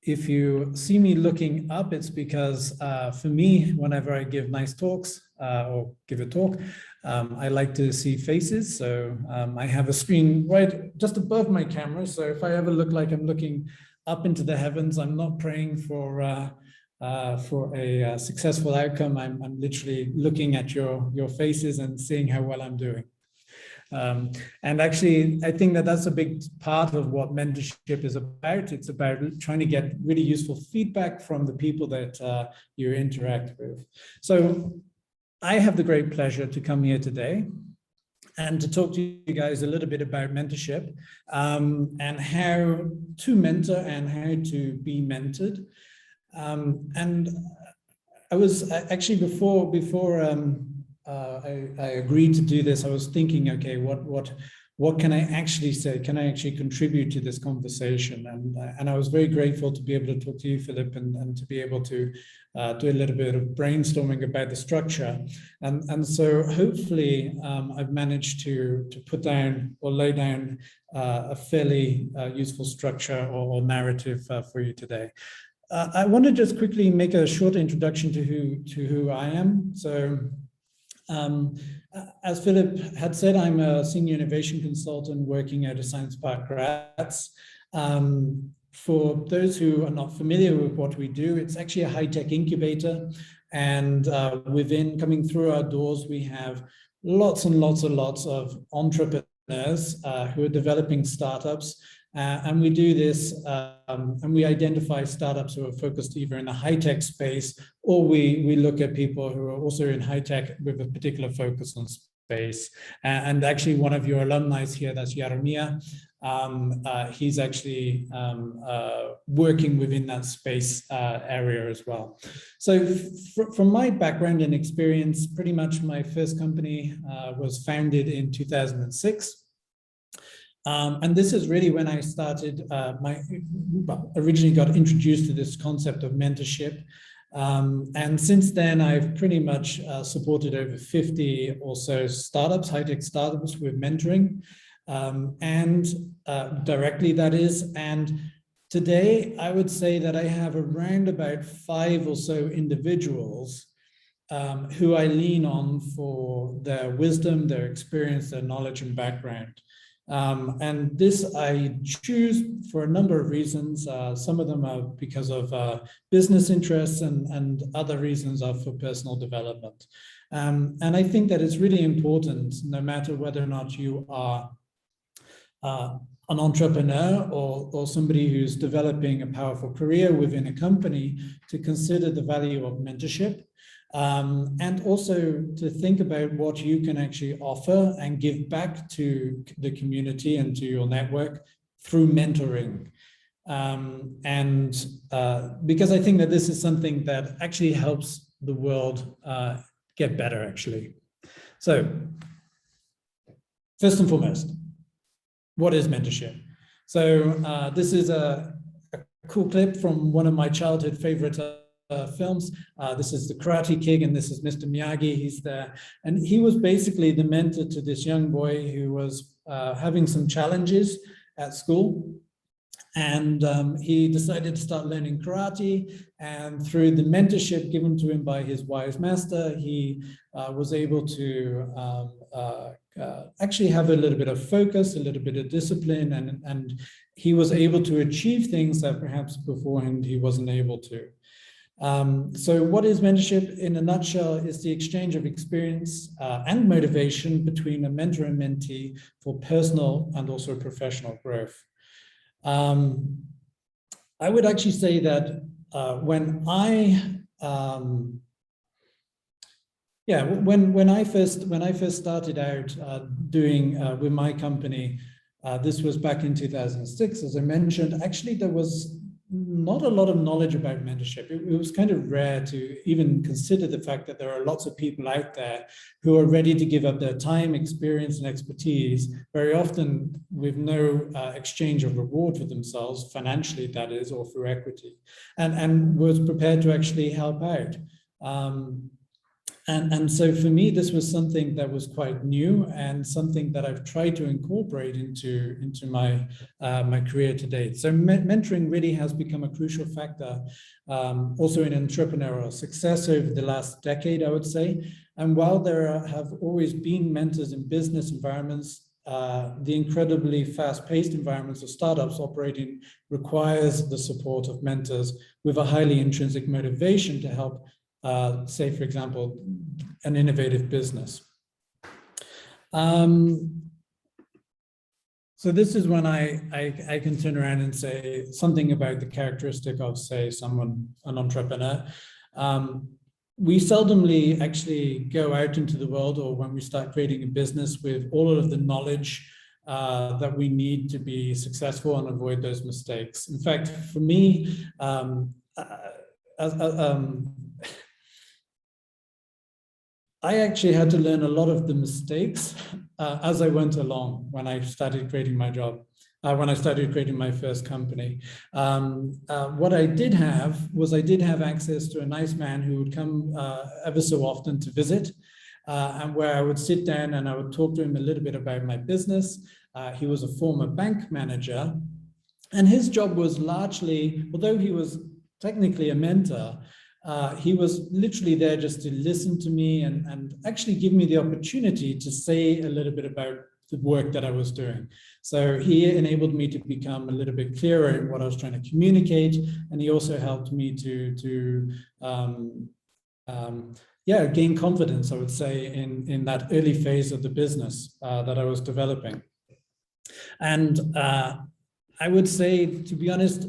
if you see me looking up, it's because for me, whenever I give nice talks or give a talk, I like to see faces. So I have a screen right just above my camera. So if I ever look like I'm looking up into the heavens, I'm not praying for a successful outcome. I'm literally looking at your faces and seeing how well I'm doing. And actually, I think that that's a big part of what mentorship is about. It's about trying to get really useful feedback from the people that you interact with. So I have the great pleasure to come here today and to talk to you guys a little bit about mentorship and how to mentor and how to be mentored. And I was actually before I agreed to do this, I was thinking, okay, what can I actually say? Can I actually contribute to this conversation? And I was very grateful to be able to talk to you, Filip, and to be able to do a little bit of brainstorming about the structure. And so hopefully I've managed to put down or lay down a fairly useful structure or narrative for you today. I want to just quickly make a short introduction to who I am. So as Filip had said, I'm a senior innovation consultant working at Science Park Graz. For those who are not familiar with what we do, it's actually a high-tech incubator. And within coming through our doors, we have lots and lots of entrepreneurs who are developing startups. And we do this, and we identify startups who are focused either in the high-tech space, or we look at people who are also in high-tech with a particular focus on space. And actually, one of your alumni here, that's Jaromir, he's actually working within that space area as well. So from my background and experience, pretty much my first company was founded in 2006. And this is really when I started originally got introduced to this concept of mentorship. And since then, I've pretty much supported over 50 or so startups, high-tech startups with mentoring, and directly that is. And today, I would say that I have around about 5 or so individuals who I lean on for their wisdom, their experience, their knowledge and background. And this I choose for a number of reasons. Some of them are because of business interests, and other reasons are for personal development. And I think that it's really important, no matter whether or not you are an entrepreneur or somebody who's developing a powerful career within a company, to consider the value of mentorship. And also to think about what you can actually offer and give back to the community and to your network through mentoring. Because I think that this is something that actually helps the world get better, actually. So first and foremost, what is mentorship? So this is a cool clip from one of my childhood favorite films. This is the Karate Kid, and this is Mr. Miyagi. He's there, and he was basically the mentor to this young boy who was having some challenges at school, and he decided to start learning karate. And through the mentorship given to him by his wise master, he was able to actually have a little bit of focus, a little bit of discipline, and he was able to achieve things that perhaps beforehand he wasn't able to. So what is mentorship in a nutshell is the exchange of experience and motivation between a mentor and mentee for personal and also professional growth. I would actually say that when I first started out doing with my company, this was back in 2006, as I mentioned. Actually, there was not a lot of knowledge about mentorship. It was kind of rare to even consider the fact that there are lots of people out there who are ready to give up their time, experience, and expertise, very often with no exchange of reward for themselves, financially that is, or through equity, and was prepared to actually help out. And so for me, this was something that was quite new and something that I've tried to incorporate into my my career to date. So mentoring really has become a crucial factor also in entrepreneurial success over the last decade, I would say. And while there have always been mentors in business environments, the incredibly fast-paced environments of startups operating requires the support of mentors with a highly intrinsic motivation to help say, for example, an innovative business. So this is when I can turn around and say something about the characteristic of, say, an entrepreneur. We seldomly actually go out into the world, or when we start creating a business, with all of the knowledge that we need to be successful and avoid those mistakes. In fact, for me, I actually had to learn a lot of the mistakes as I went along when I started creating my job, when I started creating my first company. What I did have was I did have access to a nice man who would come ever so often to visit, and where I would sit down and I would talk to him a little bit about my business. He was a former bank manager, and his job was largely, although he was technically a mentor, he was literally there just to listen to me and actually give me the opportunity to say a little bit about the work that I was doing. So he enabled me to become a little bit clearer in what I was trying to communicate, and he also helped me to gain confidence, I would say, in that early phase of the business that I was developing. And I would say, to be honest,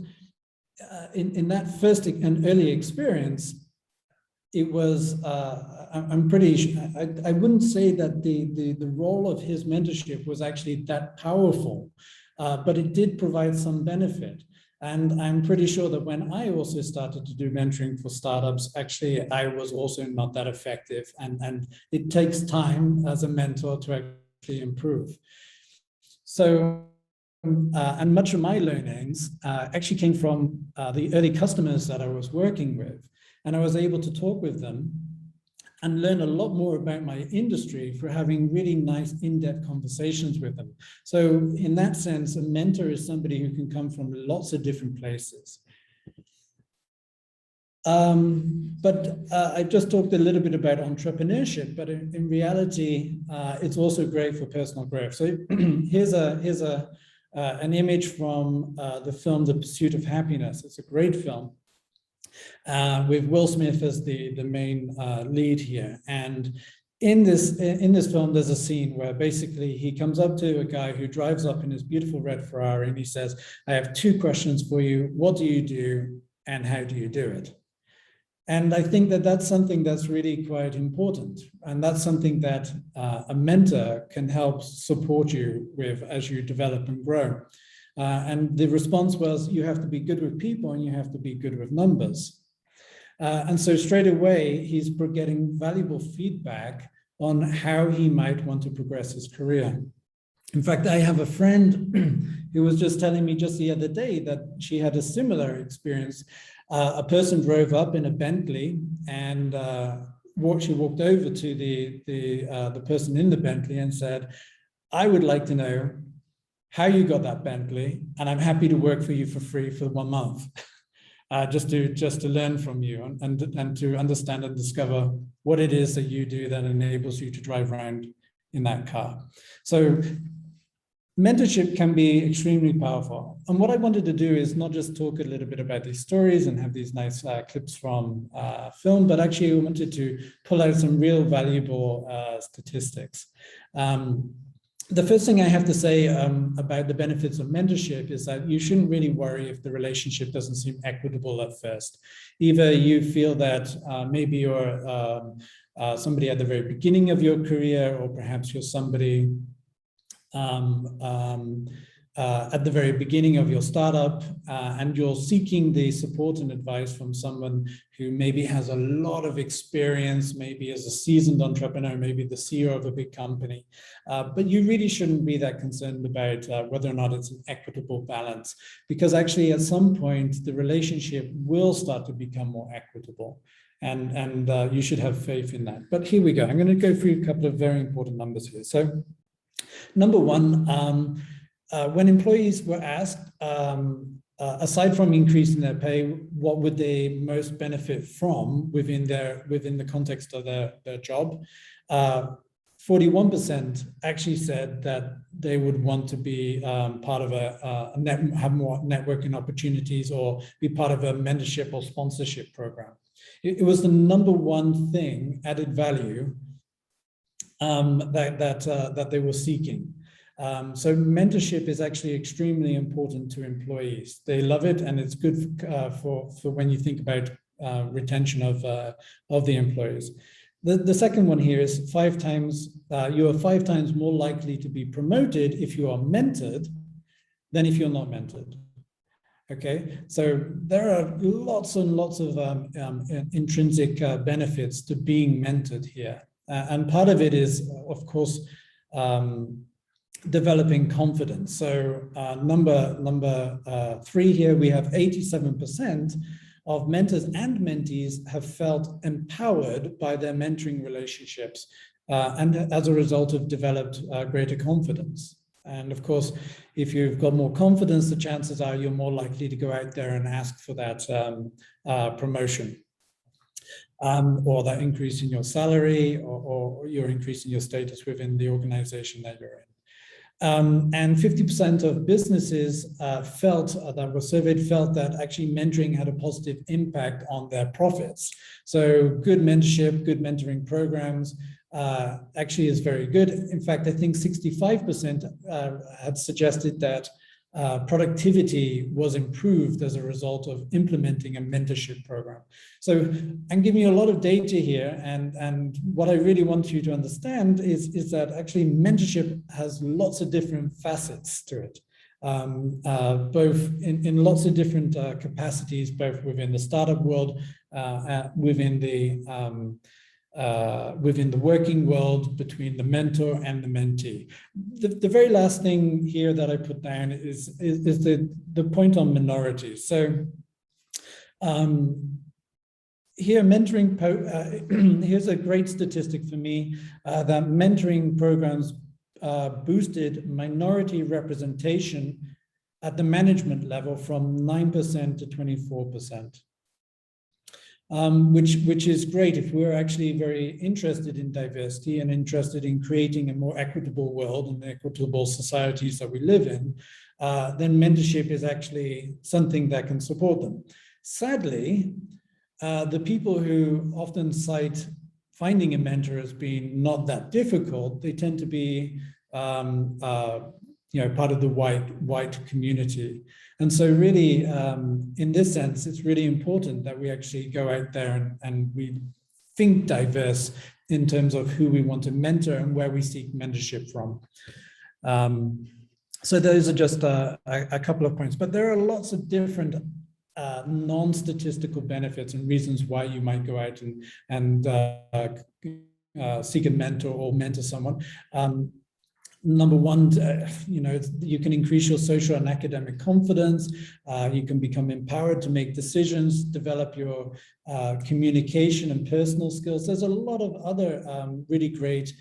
in that first and early experience, it was, I'm pretty, I wouldn't say that the role of his mentorship was actually that powerful, but it did provide some benefit. And I'm pretty sure that when I also started to do mentoring for startups, actually, I was also not that effective. And it takes time as a mentor to actually improve. So, and much of my learnings actually came from the early customers that I was working with. And I was able to talk with them and learn a lot more about my industry for having really nice in-depth conversations with them. So in that sense, a mentor is somebody who can come from lots of different places. I just talked a little bit about entrepreneurship, but in reality, it's also great for personal growth. So here's an image from the film The Pursuit of Happiness. It's a great film with Will Smith as the main lead here. And in this film, there's a scene where basically he comes up to a guy who drives up in his beautiful red Ferrari, and he says, "I have 2 questions for you. What do you do, and how do you do it?" And I think that that's something that's really quite important. And that's something that a mentor can help support you with as you develop and grow. And the response was, you have to be good with people and you have to be good with numbers. And so straight away, he's getting valuable feedback on how he might want to progress his career. In fact, I have a friend who was just telling me just the other day that she had a similar experience. A person drove up in a Bentley, and she walked over to the person in the Bentley and said, "I would like to know how you got that Bentley, and I'm happy to work for you for free for 1 month, just to learn from you and to understand and discover what it is that you do that enables you to drive around in that car." So mentorship can be extremely powerful. And what I wanted to do is not just talk a little bit about these stories and have these nice clips from film, but actually I wanted to pull out some real valuable statistics. The first thing I have to say about the benefits of mentorship is that you shouldn't really worry if the relationship doesn't seem equitable at first. Either you feel that maybe you're somebody at the very beginning of your career, or perhaps you're somebody at the very beginning of your startup, and you're seeking the support and advice from someone who maybe has a lot of experience, maybe as a seasoned entrepreneur, maybe the CEO of a big company. But you really shouldn't be that concerned about whether or not it's an equitable balance, because actually at some point the relationship will start to become more equitable. And you should have faith in that. But here we go. I'm going to go through a couple of very important numbers here. So number one, when employees were asked, aside from increasing their pay, what would they most benefit from within the context of their job, 41% actually said that they would want to be part of have more networking opportunities or be part of a mentorship or sponsorship program. It was the number one thing, added value, that they were seeking. So mentorship is actually extremely important to employees. They love it, and it's good for when you think about retention of the employees. The second one here is 5 times, you are 5 times more likely to be promoted if you are mentored than if you're not mentored. Okay, so there are lots and lots of intrinsic benefits to being mentored here. And part of it is, of course, developing confidence. So number 3 here, we have 87% of mentors and mentees have felt empowered by their mentoring relationships, and as a result have developed greater confidence. And of course, if you've got more confidence, the chances are you're more likely to go out there and ask for that promotion, or that increase in your salary, or you're increasing your status within the organization that you're in. And 50% of businesses that were surveyed felt that actually mentoring had a positive impact on their profits. So good mentorship, good mentoring programs actually is very good. In fact, I think 65% had suggested that productivity was improved as a result of implementing a mentorship program. So I'm giving you a lot of data here, and what I really want you to understand is that actually mentorship has lots of different facets to it, both in lots of different capacities, both within the startup world, within the working world, between the mentor and the mentee. The very last thing here that I put down is the point on minorities. So here, mentoring, here's a great statistic for me, that mentoring programs boosted minority representation at the management level from 9% to 24%. Which is great if we're actually very interested in diversity and interested in creating a more equitable world and equitable societies that we live in, then mentorship is actually something that can support them. Sadly, the people who often cite finding a mentor as being not that difficult, they tend to be part of the white community. And so really, in this sense, it's really important that we actually go out there and we think diverse in terms of who we want to mentor and where we seek mentorship from. So those are just a couple of points, but there are lots of different non-statistical benefits and reasons why you might go out and seek a mentor or mentor someone. Number one, you can increase your social and academic confidence. You can become empowered to make decisions, develop your communication and personal skills. There's a lot of other really great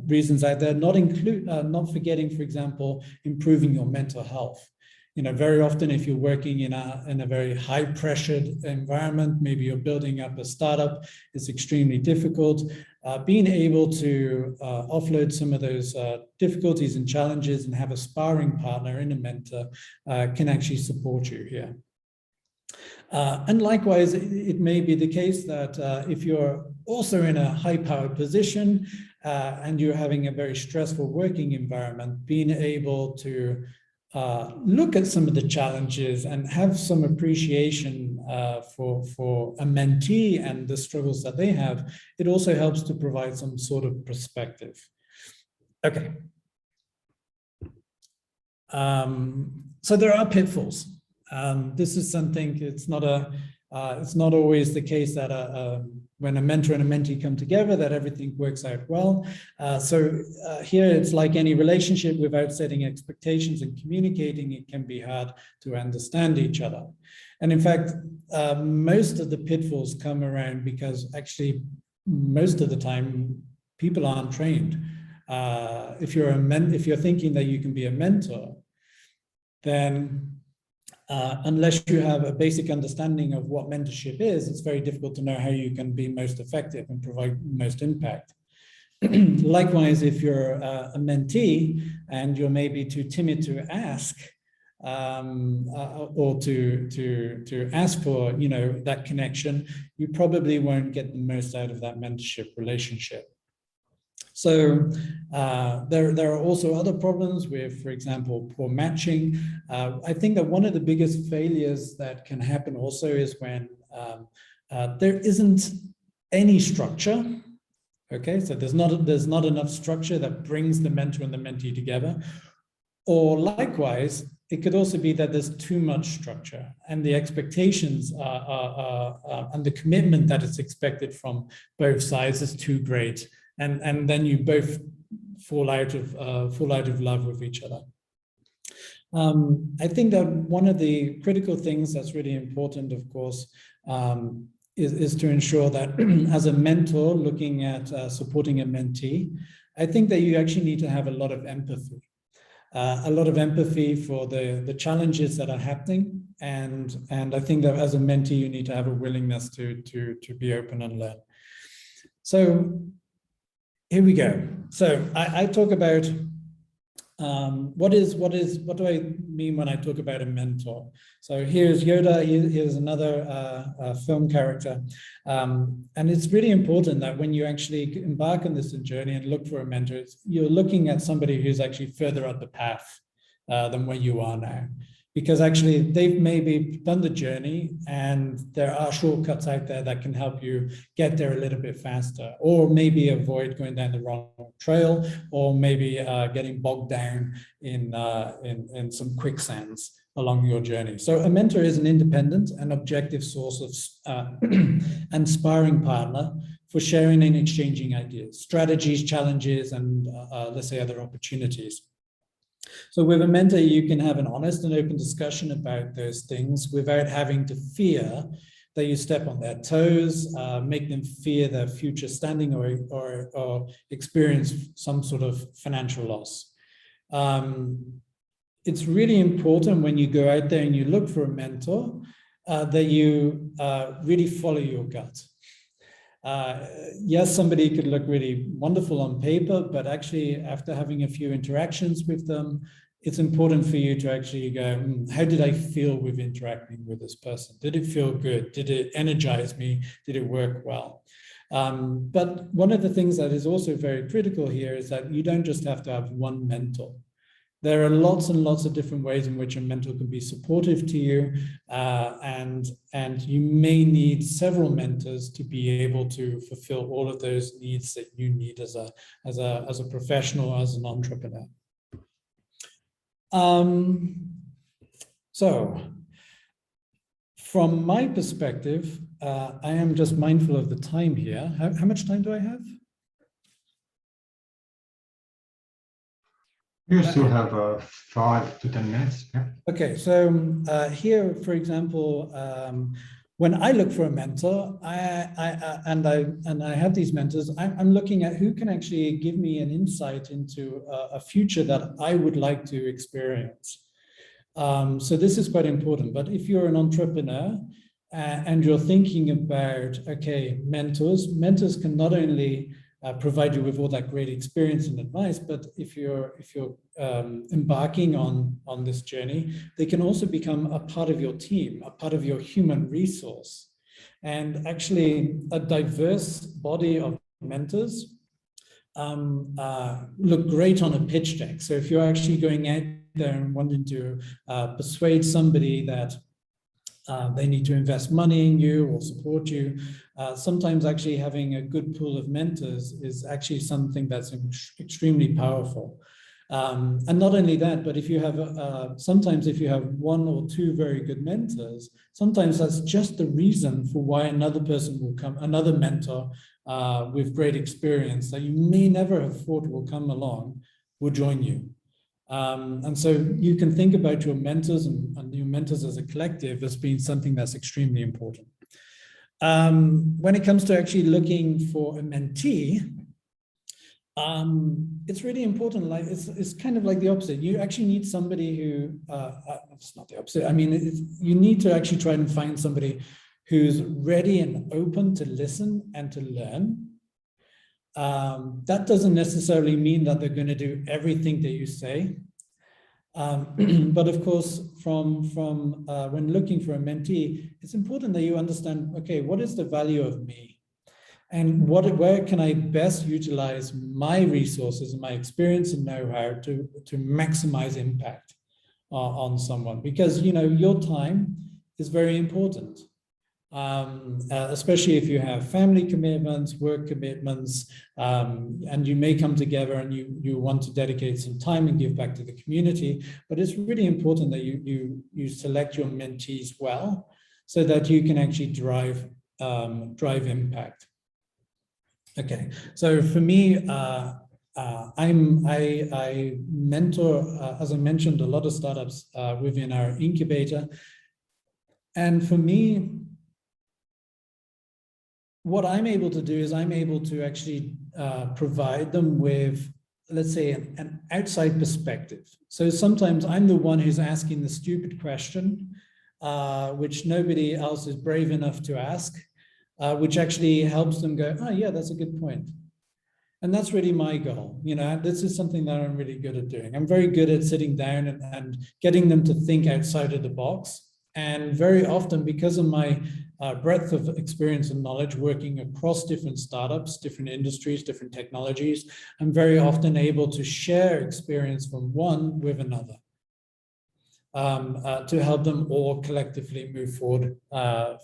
reasons out there, not forgetting, for example, improving your mental health. Very often if you're working in a very high pressured environment, maybe you're building up a startup, it's extremely difficult. Being able to offload some of those difficulties and challenges and have a sparring partner in a mentor can actually support you here. And likewise, it may be the case that if you're also in a high-powered position and you're having a very stressful working environment, being able to look at some of the challenges and have some appreciation for a mentee and the struggles that they have, it also helps to provide some sort of perspective. Okay. So there are pitfalls. This is something, it's not always the case that when a mentor and a mentee come together, that everything works out well. Here it's like any relationship, without setting expectations and communicating, it can be hard to understand each other. And in fact, most of the pitfalls come around because actually most of the time people aren't trained. If you're thinking that you can be a mentor, then unless you have a basic understanding of what mentorship is, it's very difficult to know how you can be most effective and provide most impact. Likewise, if you're a mentee and you're maybe too timid to ask, or to ask for, that connection, you probably won't get the most out of that mentorship relationship. So there are also other problems with, for example, poor matching. I think that one of the biggest failures that can happen also is when there isn't any structure. Okay, so there's not enough structure that brings the mentor and the mentee together. Or likewise, it could also be that there's too much structure and the expectations and the commitment that is expected from both sides is too great. And then you both fall out of love with each other. I think that one of the critical things that's really important, of course, is to ensure that as a mentor looking at supporting a mentee, I think that you actually need to have a lot of empathy. A lot of empathy for the challenges that are happening. And I think that as a mentee, you need to have a willingness to be open and learn. So here we go. So I talk about what do I mean when I talk about a mentor? So here's Yoda, here's another film character. And it's really important that when you actually embark on this journey and look for a mentor, you're looking at somebody who's actually further up the path than where you are now. Because actually they've maybe done the journey and there are shortcuts out there that can help you get there a little bit faster, or maybe avoid going down the wrong trail, or maybe getting bogged down in some quicksands along your journey. So a mentor is an independent and objective source of and sparring partner for sharing and exchanging ideas, strategies, challenges, and let's say other opportunities. So with a mentor, you can have an honest and open discussion about those things without having to fear that you step on their toes, make them fear their future standing, or experience some sort of financial loss. It's really important when you go out there and you look for a mentor that you really follow your gut. Yes, somebody could look really wonderful on paper, but actually after having a few interactions with them, it's important for you to actually go, how did I feel with interacting with this person? Did it feel good? Did it energize me? Did it work well? But one of the things that is also very critical here is that you don't just have to have one mentor. There are lots and lots of different ways in which a mentor can be supportive to you, and you may need several mentors to be able to fulfill all of those needs that you need as a professional, as an entrepreneur. So, from my perspective, I am just mindful of the time here. How much time do I have? You still have 5 to 10 minutes. Yeah. Okay, so here, for example, when I look for a mentor, I have these mentors, I'm looking at who can actually give me an insight into a future that I would like to experience. So this is quite important. But if you're an entrepreneur and you're thinking about, okay, mentors can not only provide you with all that great experience and advice, but if you're embarking on this journey, they can also become a part of your team, a part of your human resource. And actually a diverse body of mentors look great on a pitch deck. So if you're actually going out there and wanting to persuade somebody that they need to invest money in you or support you, sometimes actually having a good pool of mentors is actually something that's extremely powerful. And not only that, but if you have, sometimes if you have one or two very good mentors, sometimes that's just the reason for why another person will come, another mentor with great experience that you may never have thought will come along, will join you. And so you can think about your mentors and your mentors as a collective as being something that's extremely important. When it comes to actually looking for a mentee, it's really important. Like it's kind of like the opposite. You actually need somebody who, it's not the opposite. I mean, you need to actually try and find somebody who's ready and open to listen and to learn. That doesn't necessarily mean that they're going to do everything that you say. But of course, from when looking for a mentee, it's important that you understand, okay, what is the value of me? And where can I best utilize my resources and my experience and know-how to maximize impact on someone? Because, you know, your time is very important, especially if you have family commitments, work commitments, and you may come together and you want to dedicate some time and give back to the community. But it's really important that you select your mentees well, so that you can actually drive impact. Okay, so for me, I mentor, as I mentioned, a lot of startups within our incubator. And for me, what I'm able to do is I'm able to actually provide them with, let's say, an outside perspective. So sometimes I'm the one who's asking the stupid question, which nobody else is brave enough to ask. Which actually helps them go, oh yeah, that's a good point. And that's really my goal. You know, this is something that I'm really good at doing. I'm very good at sitting down and getting them to think outside of the box. And very often, because of my breadth of experience and knowledge working across different startups, different industries, different technologies, I'm very often able to share experience from one with another. To help them all collectively move forward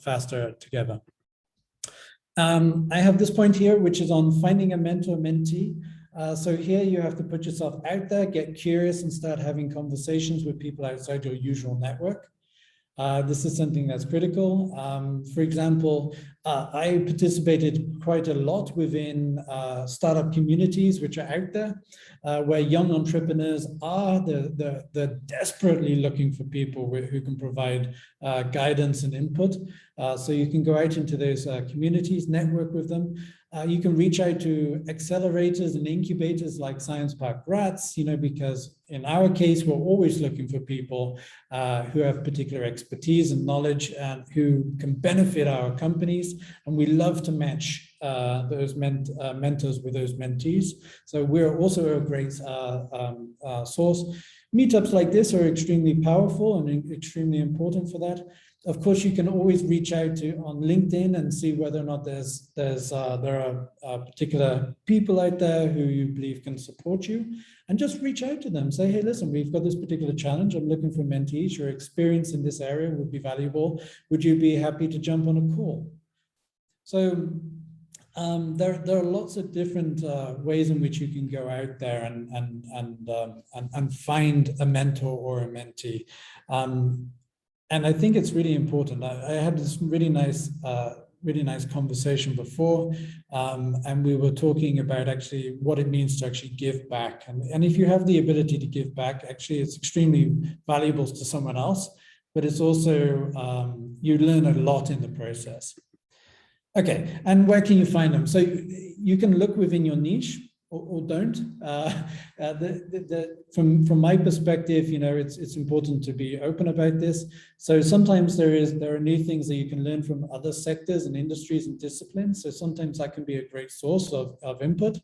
faster together. I have this point here, which is on finding a mentor-mentee. So here you have to put yourself out there, get curious, and start having conversations with people outside your usual network. This is something that's critical. For example, I participated quite a lot within startup communities which are out there, where young entrepreneurs are they're desperately looking for people who can provide guidance and input. So you can go out into those communities, network with them. You can reach out to accelerators and incubators like Science Park Graz, you know, because in our case, we're always looking for people who have particular expertise and knowledge and who can benefit our companies. And we love to match those mentors with those mentees. So we're also a great source. Meetups like this are extremely powerful and extremely important for that. Of course, you can always reach out to on LinkedIn and see whether or not there are particular people out there who you believe can support you, and just reach out to them. Say, hey, listen, we've got this particular challenge. I'm looking for mentees. Your experience in this area would be valuable. Would you be happy to jump on a call? So there are lots of different ways in which you can go out there and find a mentor or a mentee. And I think it's really important. I had this really nice conversation before, and we were talking about actually what it means to actually give back. And if you have the ability to give back, actually it's extremely valuable to someone else, but it's also, you learn a lot in the process. Okay, and where can you find them? So you can look within your niche, or don't. From my perspective, you know, it's important to be open about this. So sometimes there are new things that you can learn from other sectors and industries and disciplines. So sometimes that can be a great source of input.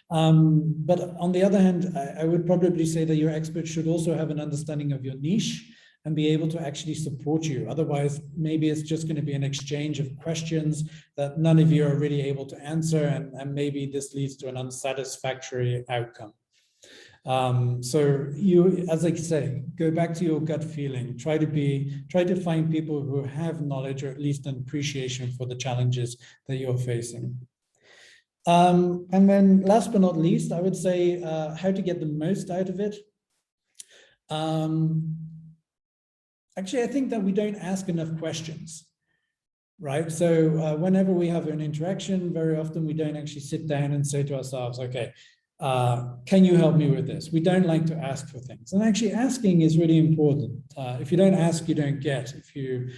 But on the other hand, I would probably say that your expert should also have an understanding of your niche and be able to actually support you. Otherwise, maybe it's just going to be an exchange of questions that none of you are really able to answer, and maybe this leads to an unsatisfactory outcome. So you, as I say, go back to your gut feeling. Try to find people who have knowledge or at least an appreciation for the challenges that you're facing. And then last but not least, I would say how to get the most out of it. Actually, I think that we don't ask enough questions, right? So whenever we have an interaction, very often we don't actually sit down and say to ourselves, okay, can you help me with this? We don't like to ask for things. And actually asking is really important. If you don't ask, you don't get. If you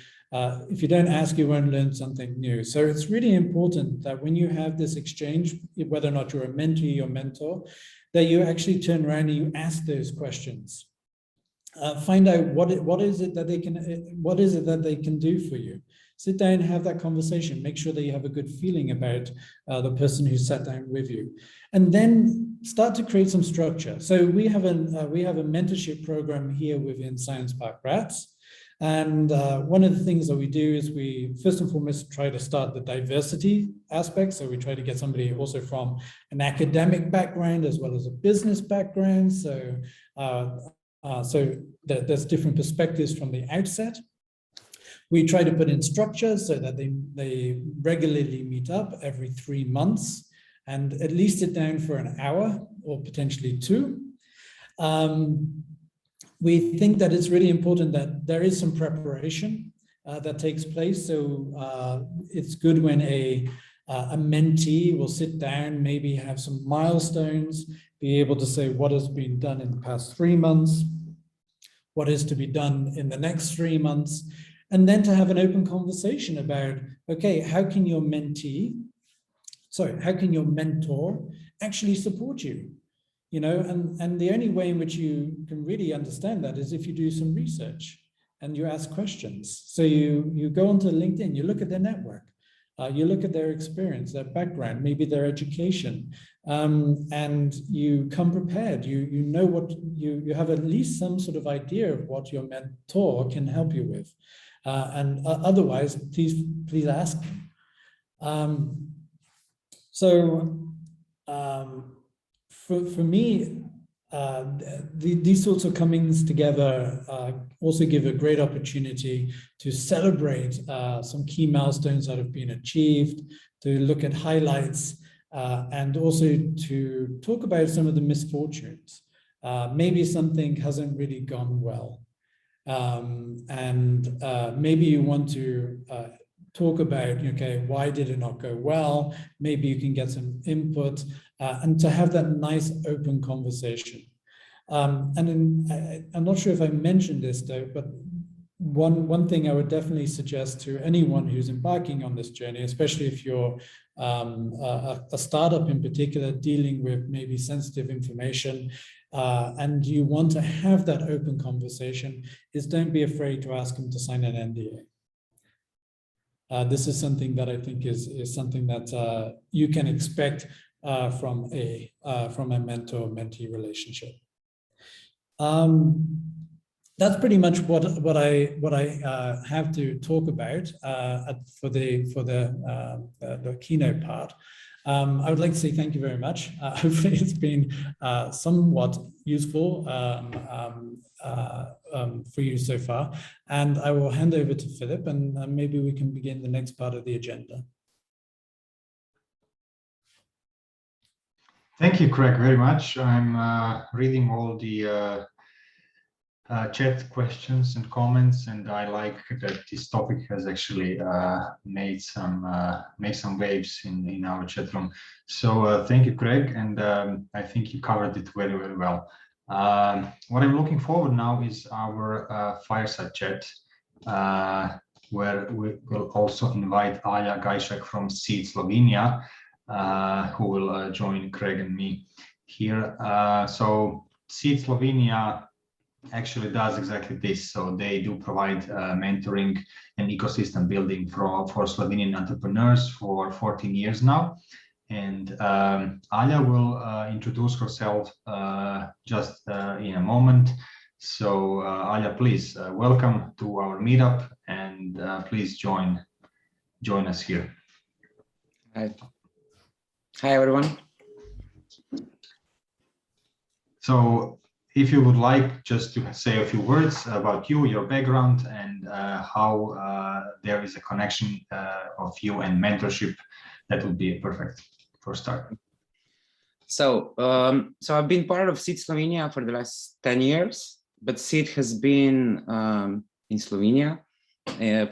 don't ask, you won't learn something new. So it's really important that when you have this exchange, whether or not you're a mentee or mentor, that you actually turn around and you ask those questions. Find out what is it that they can do for you. Sit down and have that conversation. Make sure that you have a good feeling about the person who sat down with you, and then start to create some structure. So we have a mentorship program here within Science Park Graz, and one of the things that we do is we first and foremost try to start the diversity aspect. So we try to get somebody also from an academic background as well as a business background. So there's different perspectives from the outset. We try to put in structures so that they regularly meet up every 3 months and at least sit down for an hour or potentially 2. We think that it's really important that there is some preparation that takes place. So it's good when a mentee will sit down, maybe have some milestones, be able to say what has been done in the past 3 months, what is to be done in the next 3 months, and then to have an open conversation about, okay, how can your mentor actually support you? You know, and the only way in which you can really understand that is if you do some research and you ask questions. So you go onto LinkedIn, you look at their network, you look at their experience, their background, maybe their education, and you come prepared. You know what you have at least some sort of idea of what your mentor can help you with, and otherwise, please ask them. For me, these sorts of comings together also give a great opportunity to celebrate some key milestones that have been achieved, to look at highlights, and also to talk about some of the misfortunes. Maybe something hasn't really gone well. And maybe you want to talk about, okay, why did it not go well? Maybe you can get some input and to have that nice open conversation. I'm not sure if I mentioned this though, but one thing I would definitely suggest to anyone who's embarking on this journey, especially if you're a startup in particular dealing with maybe sensitive information, and you want to have that open conversation, is don't be afraid to ask them to sign an NDA. This is something that I think is something that you can expect from a mentor-mentee relationship. That's pretty much what I have to talk about for the keynote part. I would like to say thank you very much. Hopefully it's been somewhat useful for you so far. And I will hand over to Filip, and maybe we can begin the next part of the agenda. Thank you, Craig, very much. I'm reading all the chat questions and comments, and I like that this topic has actually made some waves in our chat room. So thank you, Craig, and I think you covered it very, very well. What I'm looking forward now is our fireside chat, where we will also invite Alja Gajšek from CEED Slovenia, who will join Craig and me here. So CEED Slovenia actually does exactly this. So they do provide mentoring and ecosystem building for Slovenian entrepreneurs for 14 years now. And Alja will introduce herself just in a moment. So Alja, please welcome to our meetup, and please join us here. Hi everyone. So if you would like just to say a few words about you, your background, and how there is a connection of you and mentorship, that would be perfect. for a start. So I've been part of CEED Slovenia for the last 10 years, but CEED has been in Slovenia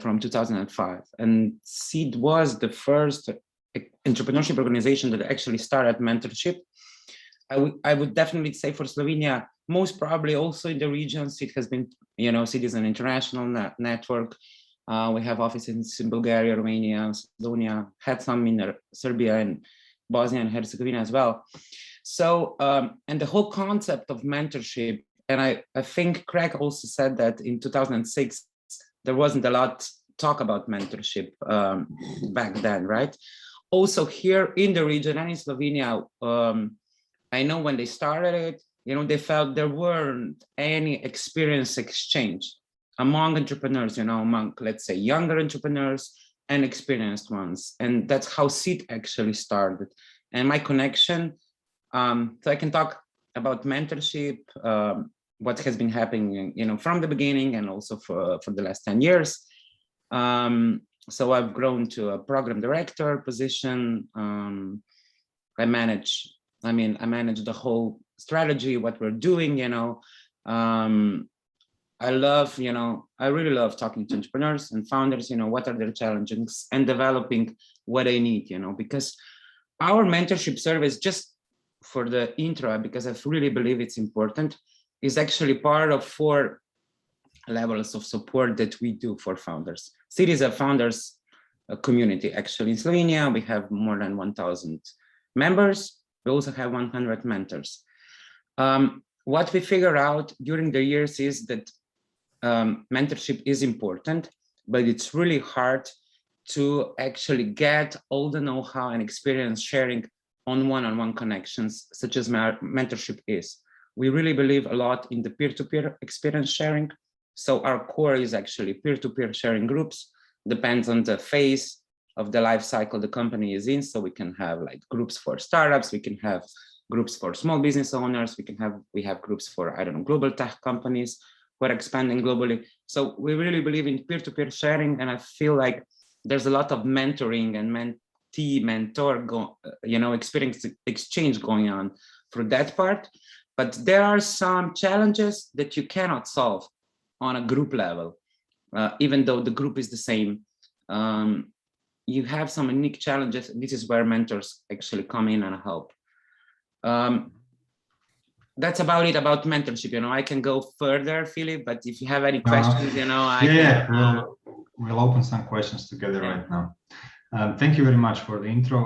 from 2005. And CEED was the first entrepreneurship organization that actually started mentorship. I would definitely say for Slovenia, most probably also in the region, CEED has been, CEED is an international network. We have offices in Bulgaria, Romania, Slovenia, had some in Serbia and Bosnia and Herzegovina as well. So, and the whole concept of mentorship, and I think Craig also said that in 2006, there wasn't a lot talk about mentorship back then, right? Also here in the region and in Slovenia, I know when they started it, they felt there weren't any experience exchange among entrepreneurs, among, let's say, younger entrepreneurs and experienced ones. And that's how CEED actually started. And my connection, so I can talk about mentorship, what has been happening, from the beginning and also for the last 10 years. So I've grown to a program director position. I manage the whole strategy, what we're doing, I really love talking to entrepreneurs and founders, what are their challenges and developing what they need, because our mentorship service, just for the intro, because I really believe it's important, is actually part of 4 levels of support that we do for founders. CEED is a founders community. Actually, in Slovenia, we have more than 1,000 members. We also have 100 mentors. What we figure out during the years is that mentorship is important, but it's really hard to actually get all the know-how and experience sharing on one-on-one connections, such as mentorship is. We really believe a lot in the peer-to-peer experience sharing. So our core is actually peer-to-peer sharing groups, depends on the phase of the life cycle the company is in. So we can have like groups for startups, we can have groups for small business owners, we have groups for, global tech companies who are expanding globally. So we really believe in peer-to-peer sharing, and I feel like there's a lot of mentoring and mentee-mentor experience exchange going on for that part. But there are some challenges that you cannot solve on a group level, even though the group is the same. You have some unique challenges. This is where mentors actually come in and help. That's about it about mentorship. I can go further, Filip, but if you have any questions, we'll open some questions together right now. Thank you very much for the intro.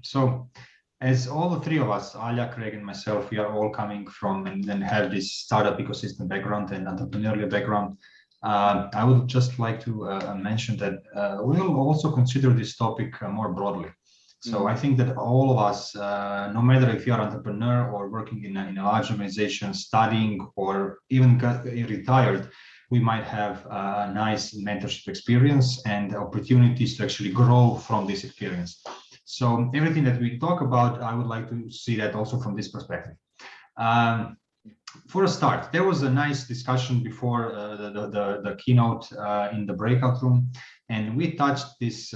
So as all the 3 of us, Alja, Craig, and myself, we are all coming from and have this startup ecosystem background and entrepreneurial background. I would just like to mention that we'll also consider this topic more broadly. So I think that all of us, no matter if you're an entrepreneur or working in a large organization, studying, or even retired, we might have a nice mentorship experience and opportunities to actually grow from this experience. So everything that we talk about, I would like to see that also from this perspective. For a start, there was a nice discussion before the keynote in the breakout room, and we touched this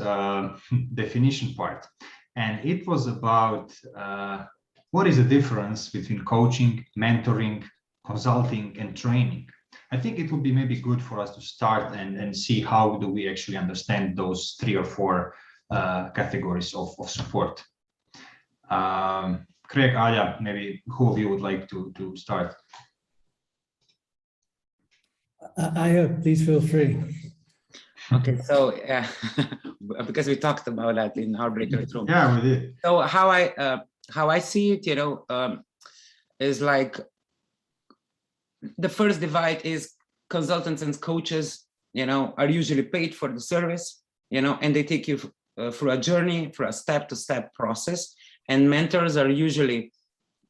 definition part. And it was about what is the difference between coaching, mentoring, consulting, and training. I think it would be maybe good for us to start and see how do we actually understand those 3 or 4 categories of support. Craig, Alja, maybe who of you would like to start? Alja, please feel free. Okay, so because we talked about that in our breakout room. Yeah, we did. So how I see it, is like the first divide is consultants and coaches, are usually paid for the service, and they take you through a journey, through a step-to-step process, and mentors are usually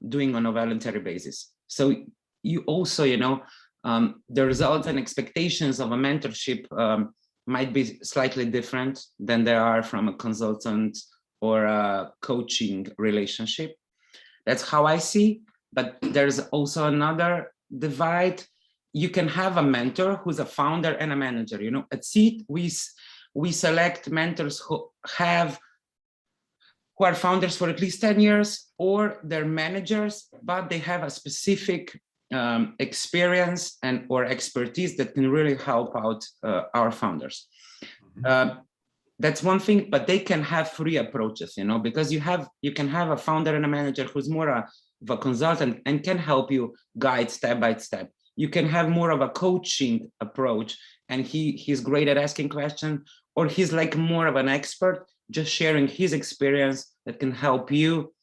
doing on a voluntary basis. So you also, the results and expectations of a mentorship might be slightly different than they are from a consultant or a coaching relationship. That's how I see, but there's also another divide. You can have a mentor who's a founder and a manager. At CEED, we select mentors who are founders for at least 10 years, or they're managers, but they have a specific experience and or expertise that can really help out our founders. That's one thing, but they can have three approaches, you know, because you can have a founder and a manager who's more of a consultant and can help you guide step by step. You can have more of a coaching approach, and he's great at asking questions, or he's like more of an expert, just sharing his experience that can help you,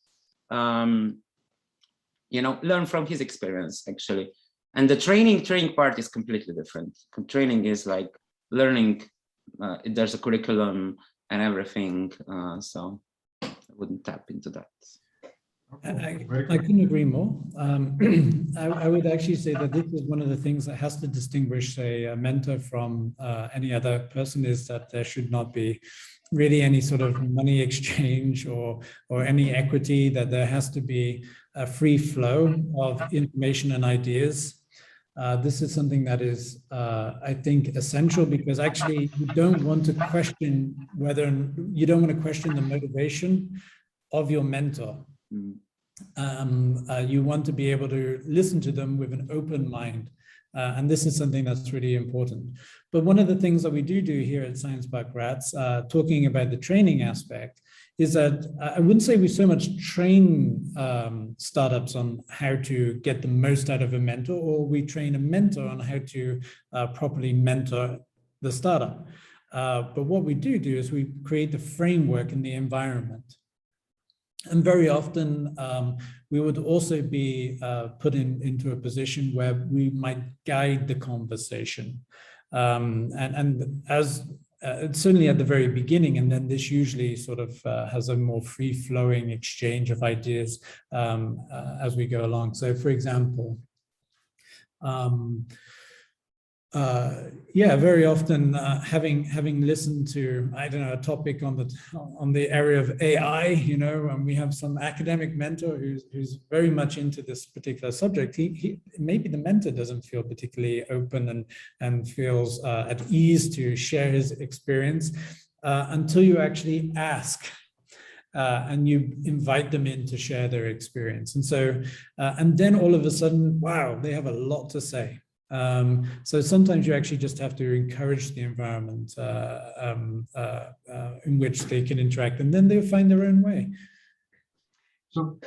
you know, learn from his experience actually. And the training part is completely different. Training is like learning. There's a curriculum and everything, so I wouldn't tap into that. I couldn't agree more. I would actually say that this is one of the things that has to distinguish a mentor from any other person, is that there should not be really any sort of money exchange or any equity, that there has to be a free flow of information and ideas. This is something that is, I think, essential, because actually you don't want to question the motivation of your mentor. You want to be able to listen to them with an open mind. And this is something that's really important. But one of the things that we do here at Science Park Graz, talking about the training aspect, is that I wouldn't say we so much train startups on how to get the most out of a mentor, or we train a mentor on how to properly mentor the startup. But what we do is we create the framework and the environment. And very often we would also be put into a position where we might guide the conversation. And as certainly at the very beginning, and then this usually sort of has a more free-flowing exchange of ideas as we go along. So for example, very often having listened to, I don't know, a topic on the area of AI, you know, and we have some academic mentor who's very much into this particular subject. He maybe the mentor doesn't feel particularly open and feels at ease to share his experience until you actually ask. And you invite them in to share their experience. And so, and then all of a sudden, wow, they have a lot to say. So sometimes you actually just have to encourage the environment in which they can interact, and then they'll find their own way. So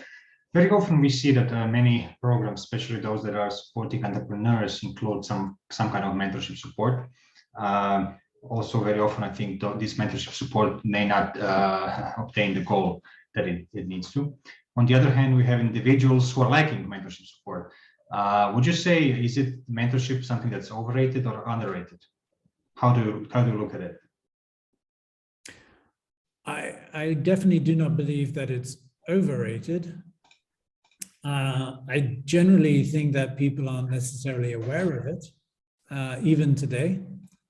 very often we see that many programs, especially those that are supporting entrepreneurs, include some kind of mentorship support. Also, very often I think this mentorship support may not obtain the goal that it needs to. On the other hand, we have individuals who are lacking mentorship support. Would you say, is it mentorship something that's overrated or underrated? How do you look at it? I definitely do not believe that it's overrated. I generally think that people aren't necessarily aware of it, even today,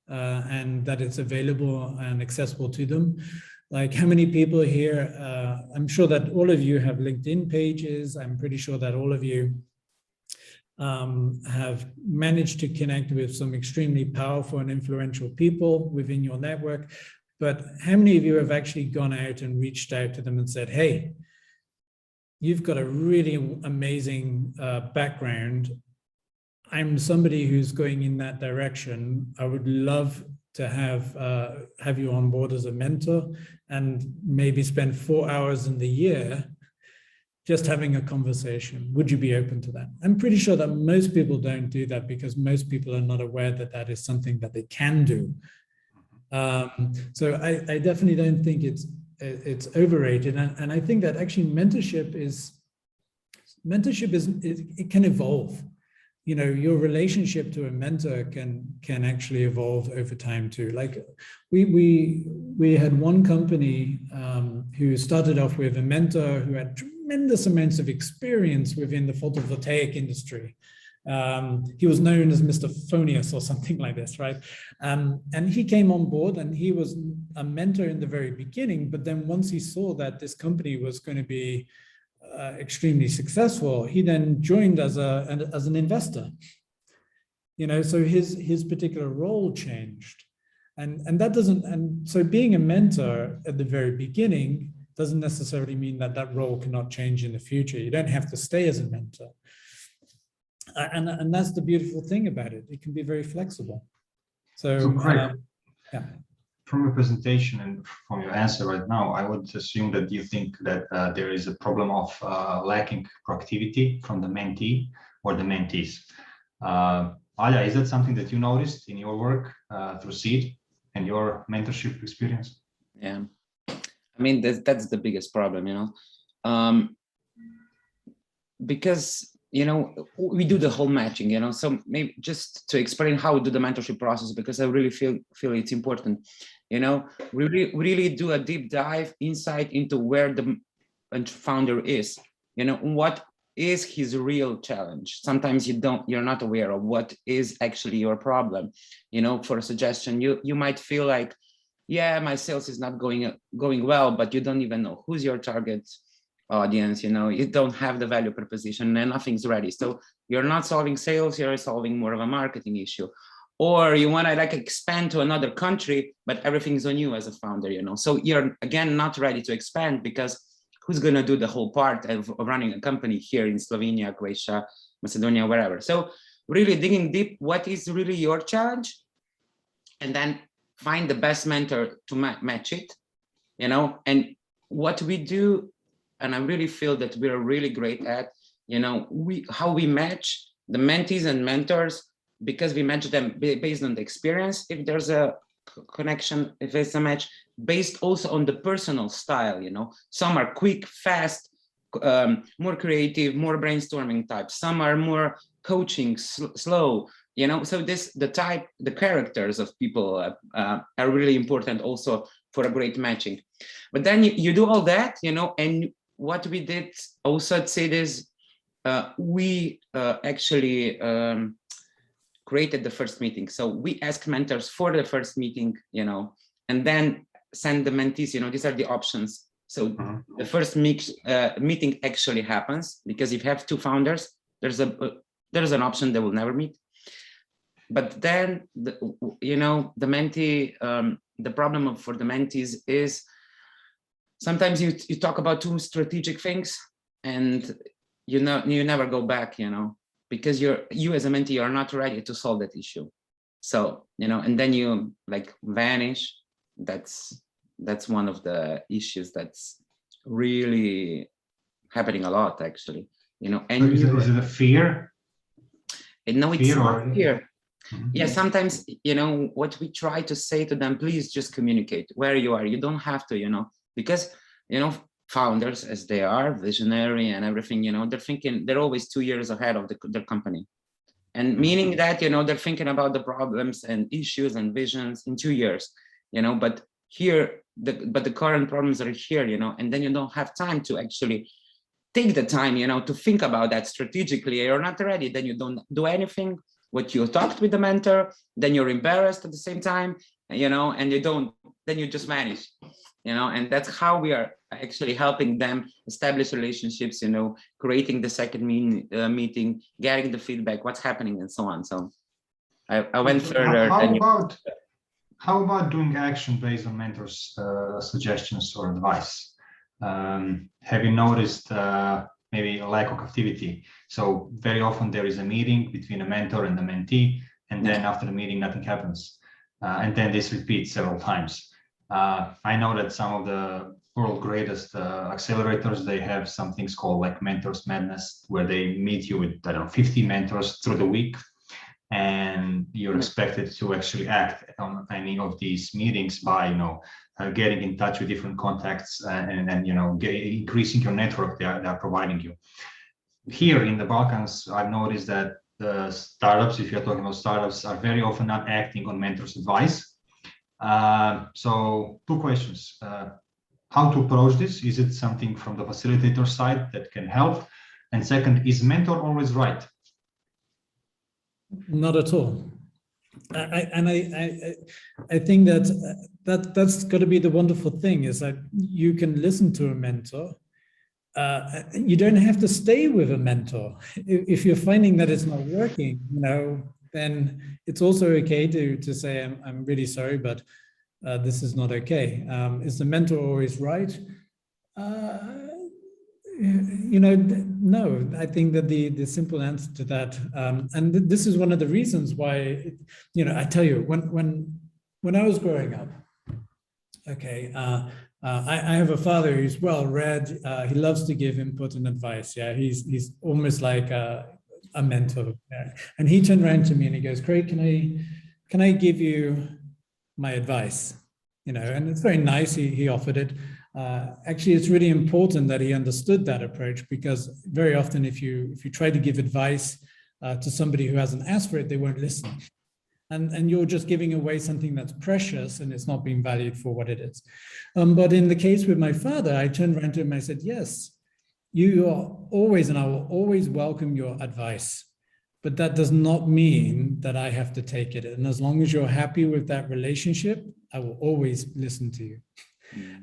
and that it's available and accessible to them. Like, how many people here, I'm sure that all of you have LinkedIn pages. I'm pretty sure that all of you have managed to connect with some extremely powerful and influential people within your network. But how many of you have actually gone out and reached out to them and said, hey, you've got a really amazing background. I'm somebody who's going in that direction. I would love to have you on board as a mentor, and maybe spend 4 hours in the year just having a conversation. Would you be open to that? I'm pretty sure that most people don't do that, because most people are not aware that that is something that they can do. So I definitely don't think it's overrated. And I think that actually mentorship it can evolve. You know, your relationship to a mentor can actually evolve over time too. Like we had one company who started off with a mentor who had tremendous amounts of experience within the photovoltaic industry. He was known as Mr. Phonius or something like this, right? And he came on board, and he was a mentor in the very beginning. But then once he saw that this company was going to be extremely successful, he then joined as an investor. You know, so his particular role changed, and that doesn't. And so being a mentor at the very beginning doesn't necessarily mean that that role cannot change in the future. You don't have to stay as a mentor. And that's the beautiful thing about it. It can be very flexible. So Craig, yeah. From your presentation and from your answer right now, I would assume that you think that there is a problem of lacking proactivity from the mentee or the mentees. Alja, is that something that you noticed in your work through CEED and your mentorship experience? Yeah, I mean, that's the biggest problem, you know, because, you know, we do the whole matching, you know, so maybe just to explain how we do the mentorship process, because I really feel it's important, you know, we really do a deep dive insight into where the founder is, you know, what is his real challenge. Sometimes you're not aware of what is actually your problem. You know, for a suggestion, you might feel like, yeah, my sales is not going well, but you don't even know who's your target audience. You know, you don't have the value proposition and nothing's ready. So you're not solving sales, you're solving more of a marketing issue. Or you want to like expand to another country, but everything's on you as a founder, you know. So you're again not ready to expand, because who's going to do the whole part of running a company here in Slovenia, Croatia, Macedonia, wherever. So really digging deep, what is really your challenge? And then find the best mentor to match it, you know. And what we do, and I really feel that we're really great at, you know, how we match the mentees and mentors, because we match them based on the experience, if there's a connection, if it's a match, based also on the personal style, you know. Some are quick, fast, more creative, more brainstorming types. Some are more coaching, slow, you know. So the characters of people are really important also for a great matching. But then you do all that, you know, and what we did also at CEED is we actually created the first meeting. So we ask mentors for the first meeting, you know, and then send the mentees, you know, these are the options. So the first meeting actually happens, because if you have two founders, there's an option they will never meet. But then, you know, the mentee, the problem for the mentees is sometimes you talk about two strategic things and you never go back, you know, because you as a mentee are not ready to solve that issue. So, you know, and then you like vanish. That's one of the issues that's really happening a lot, actually, you know. And is it a fear? No, it's not fear. Yeah, sometimes, you know, what we try to say to them, please just communicate where you are. You don't have to, you know, because, you know, founders, as they are visionary and everything, you know, they're always 2 years ahead of their company. And meaning that, you know, they're thinking about the problems and issues and visions in 2 years, you know, but here, the current problems are here, you know, and then you don't have time to actually take the time, you know, to think about that strategically. You're not ready, then you don't do anything. What you talked with the mentor, then you're embarrassed at the same time, you know, and then you just vanish, you know. And that's how we are actually helping them establish relationships, you know, creating the second meeting, getting the feedback, what's happening, and so on. So I went further. How about doing action based on mentors' suggestions or advice? Have you noticed maybe a lack of activity? So very often there is a meeting between a mentor and the mentee, and then after the meeting, nothing happens. And then this repeats several times. I know that some of the world greatest accelerators, they have some things called like Mentors Madness, where they meet you with, I don't know, 50 mentors through the week. And you're expected to actually act on any of these meetings by, you know, getting in touch with different contacts and you know, increasing your network they are providing you. Here in the Balkans, I've noticed that the startups, if you're talking about startups, are very often not acting on mentors' advice. So 2 questions. How to approach this? Is it something from the facilitator side that can help? And second, is mentor always right? Not at all. I think that's got to be the wonderful thing, is that you can listen to a mentor. You don't have to stay with a mentor. If you're finding that it's not working, you know, then it's also okay to say, I'm really sorry, but this is not okay. Is the mentor always right? No, I think that the simple answer to that, and this is one of the reasons why, I tell you, when I was growing up, okay, I have a father who's well-read. He loves to give input and advice. Yeah, he's almost like a mentor. Yeah. And he turned around to me and he goes, "Craig, can I give you my advice?" And it's very nice. He offered it. Actually, it's really important that he understood that approach, because very often if you try to give advice to somebody who hasn't asked for it, they won't listen. And you're just giving away something that's precious and it's not being valued for what it is. But in the case with my father, I turned around to him and I said, yes, you are always, and I will always welcome your advice. But that does not mean that I have to take it. And as long as you're happy with that relationship, I will always listen to you.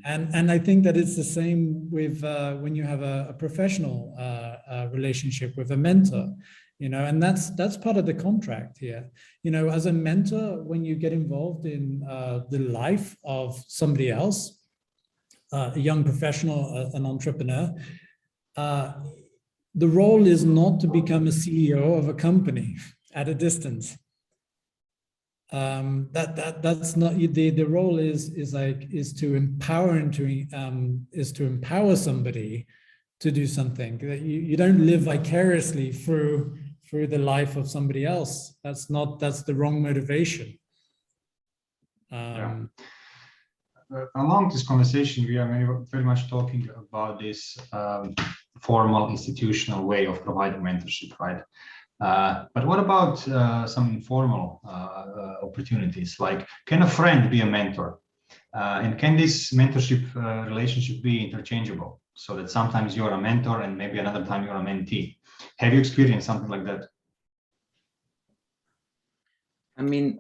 And I think that it's the same with when you have a professional relationship with a mentor, and that's part of the contract here. As a mentor, when you get involved in the life of somebody else, a young professional, an entrepreneur, the role is not to become a CEO of a company at a distance. That's not the role is to empower and is to empower somebody to do something. You don't live vicariously through the life of somebody else. That's the wrong motivation. Along this conversation, we are very much talking about this formal institutional way of providing mentorship, right? But what about some informal opportunities? Like, can a friend be a mentor? And can this mentorship relationship be interchangeable, so that sometimes you're a mentor and maybe another time you're a mentee? Have you experienced something like that? I mean,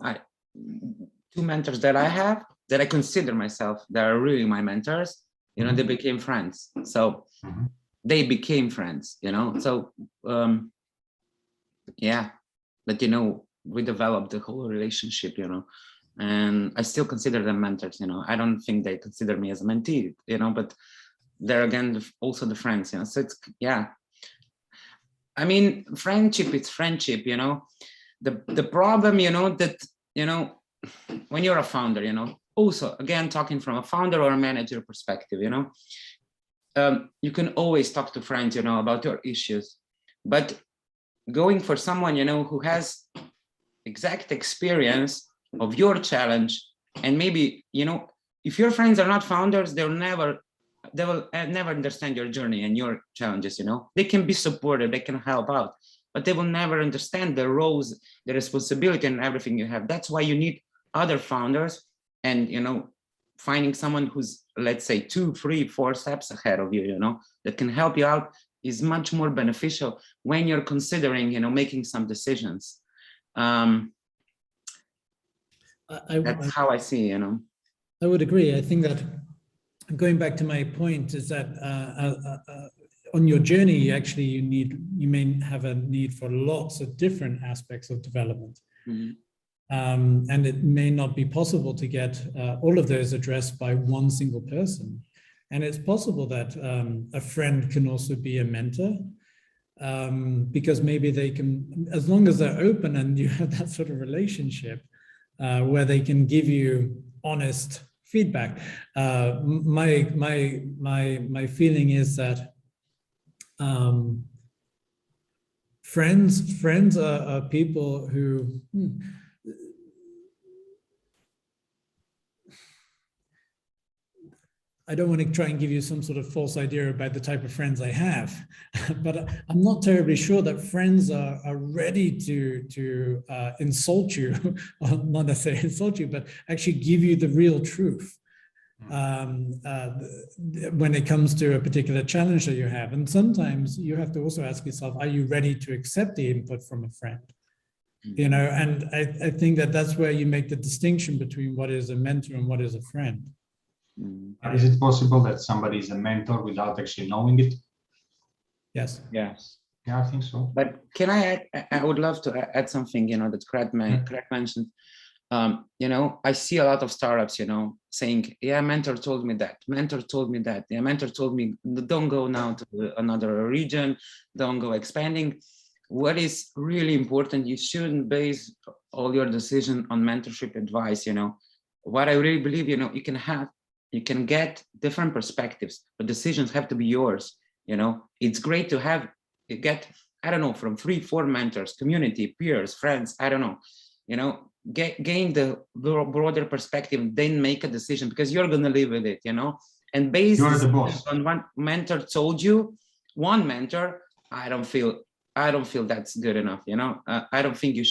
two mentors that I have, that I consider myself, that are really my mentors, they became friends. So they became friends, so yeah, but we developed the whole relationship, and I still consider them mentors. I don't think they consider me as a mentee, but they're again also the friends, so it's, yeah, I mean, friendship is friendship. The problem, that when you're a founder, also again talking from a founder or a manager perspective, you can always talk to friends, about your issues, but going for someone, who has exact experience of your challenge, and maybe, if your friends are not founders, they will never understand your journey and your challenges. They can be supportive, they can help out, but they will never understand the roles, the responsibility, and everything you have. That's why you need other founders, and finding someone who's, let's say, 2, 3, 4 steps ahead of you, that can help you out, is much more beneficial when you're considering, making some decisions. That's how I see, I would agree. I think that going back to my point is that on your journey, you may have a need for lots of different aspects of development. And it may not be possible to get all of those addressed by one single person. And it's possible that a friend can also be a mentor, because maybe they can, as long as they're open and you have that sort of relationship where they can give you honest feedback. My feeling is that friends are people who I don't want to try and give you some sort of false idea about the type of friends I have, but I'm not terribly sure that friends are ready to insult you, or not necessarily insult you, but actually give you the real truth when it comes to a particular challenge that you have. And sometimes you have to also ask yourself, are you ready to accept the input from a friend? And I think that that's where you make the distinction between what is a mentor and what is a friend. Is it possible that somebody is a mentor without actually knowing it? Yes. Yes. Yeah, I think so. But can I add, I would love to add something, that Craig mentioned. you know, I see a lot of startups, you know, saying, yeah, mentor told me that, mentor told me that, yeah, mentor told me, don't go now to another region, don't go expanding. What is really important, you shouldn't base all your decision on mentorship advice, you know. What I really believe, you know, you can get different perspectives, but decisions have to be yours, you know. It's great to get, I don't know, from 3-4 mentors, community, peers, friends, I don't know, you know, gain the broader perspective, then make a decision, because you're going to live with it, you know. And based on what mentor told you, one mentor, I don't feel that's good enough, you know. I don't think you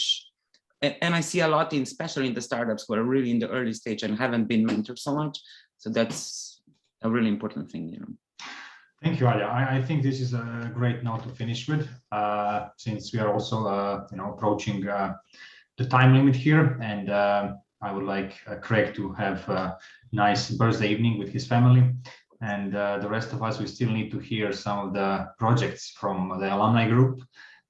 and I see a lot especially in the startups who are really in the early stage and haven't been mentored so much. So that's a really important thing, you know. Thank you, Alja. I think this is a great note to finish with, since we are also, you know, approaching the time limit here, and I would like Craig to have a nice birthday evening with his family, and the rest of us, we still need to hear some of the projects from the alumni group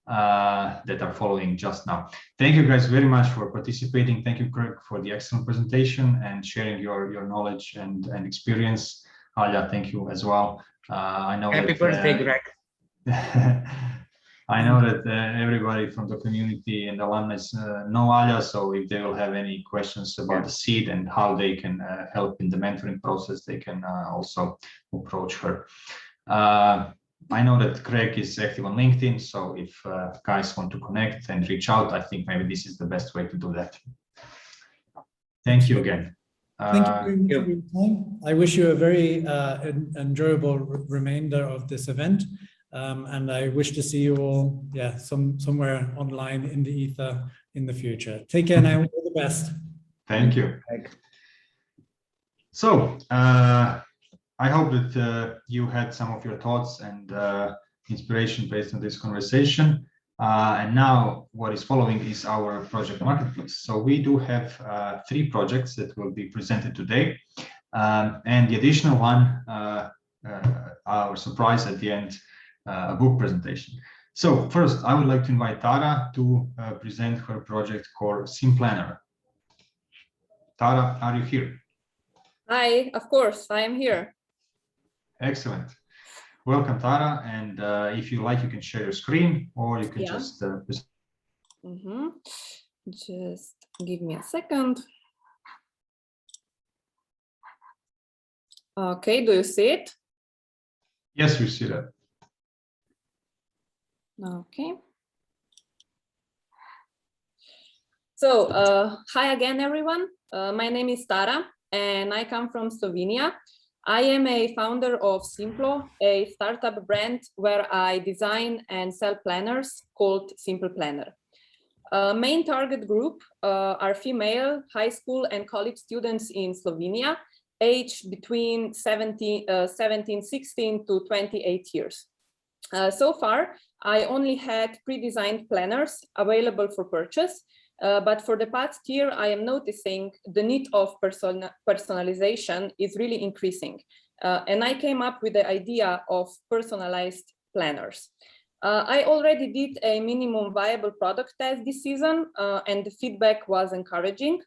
that are following just now. Thank you guys very much for participating. Thank you, Craig, for the excellent presentation and sharing your knowledge and experience. Alja, thank you as well. I know Happy birthday, Greg. I know that everybody from the community and alumni know Alja, so if they will have any questions about the CEED and how they can help in the mentoring process, they can also approach her. I know that Craig is active on LinkedIn, so if guys want to connect and reach out, I think maybe this is the best way to do that. Thank you again. Thank you very much for your time. I wish you a very enjoyable remainder of this event. And I wish to see you all, somewhere online in the ether in the future. Take care now. All the best. Thank you. So I hope that you had some of your thoughts and inspiration based on this conversation. And now what is following is our project marketplace. So we do have 3 projects that will be presented today. And the additional one, our surprise at the end, a book presentation. So first, I would like to invite Tara to present her project called SimPlanner. Tara, are you here? Hi, of course, I am here. Excellent. Welcome, Tara. And if you like, you can share your screen, or you can just... Just give me a second. Okay, do you see it? Yes, we see that. Okay. So, hi again, everyone. My name is Tara, and I come from Slovenia. I am a founder of Simplo, a startup brand where I design and sell planners called Simple Planner. Main target group are female high school and college students in Slovenia, aged between 16 to 28 years. So far, I only had pre-designed planners available for purchase, but for the past year, I am noticing the need of personalization is really increasing. And I came up with the idea of personalized planners. I already did a minimum viable product test this season, and the feedback was encouraging.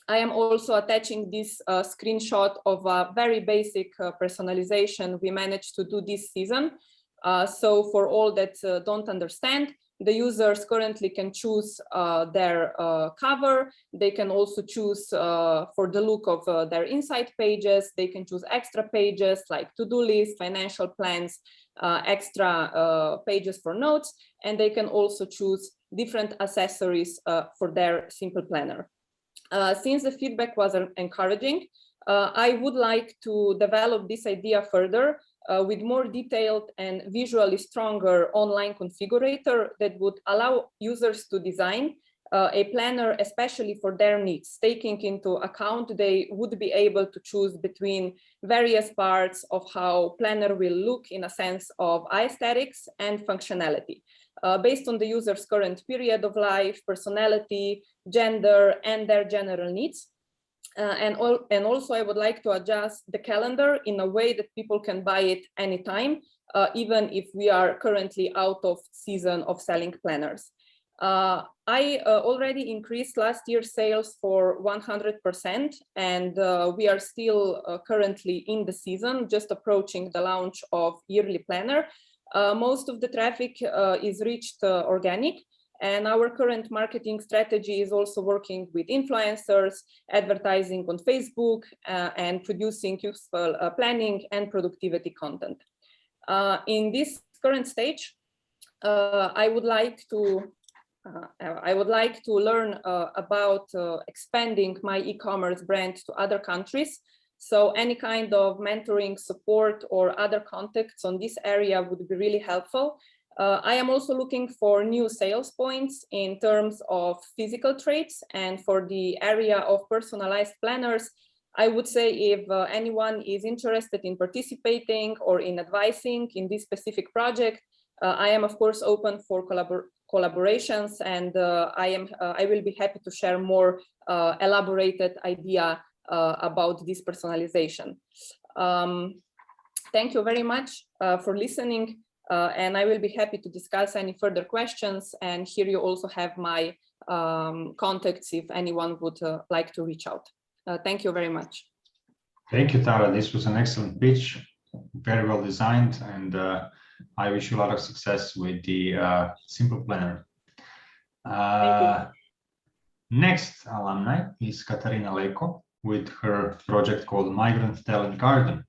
I am also attaching this screenshot of a very basic personalization we managed to do this season. So for all that don't understand, the users currently can choose their cover. They can also choose for the look of their insight pages. They can choose extra pages like to-do list, financial plans, extra pages for notes, and they can also choose different accessories for their simple planner. Since the feedback was encouraging, I would like to develop this idea further with more detailed and visually stronger online configurator that would allow users to design a planner especially for their needs, taking into account they would be able to choose between various parts of how planner will look in a sense of aesthetics and functionality, based on the user's current period of life, personality, gender, and their general needs. And also I would like to adjust the calendar in a way that people can buy it anytime, even if we are currently out of season of selling planners. I already increased last year's sales for 100%, and we are still currently in the season, just approaching the launch of yearly planner. Most of the traffic is reached organic, and our current marketing strategy is also working with influencers, advertising on Facebook, and producing useful planning and productivity content. In this current stage, I would like to learn about expanding my e-commerce brand to other countries. So any kind of mentoring, support, or other contacts on this area would be really helpful. I am also looking for new sales points in terms of physical traits, and for the area of personalized planners, I would say if anyone is interested in participating or in advising in this specific project, I am of course open for collaborations, and I will be happy to share more elaborated idea about this personalization. Thank you very much for listening, and I will be happy to discuss any further questions, and here you also have my contacts if anyone would like to reach out. Thank you very much. Thank you, Tara. This was an excellent pitch, very well designed, and I wish you a lot of success with the Simple Planner. Next alumni is Katarina Leko with her project called Migrant Talent Garden.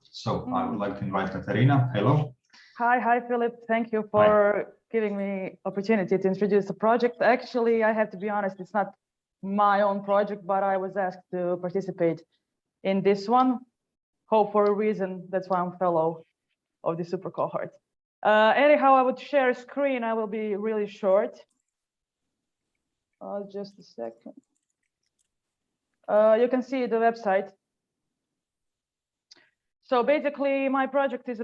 So I would like to invite Katarina. Hello. Hi, Filip. Thank you for giving me opportunity to introduce the project. Actually, I have to be honest, it's not my own project, but I was asked to participate in this one. Hope for a reason, that's why I'm fellow of the super cohort. Anyhow, I would share a screen. I will be really short. Just a second. You can see the website. So basically, my project is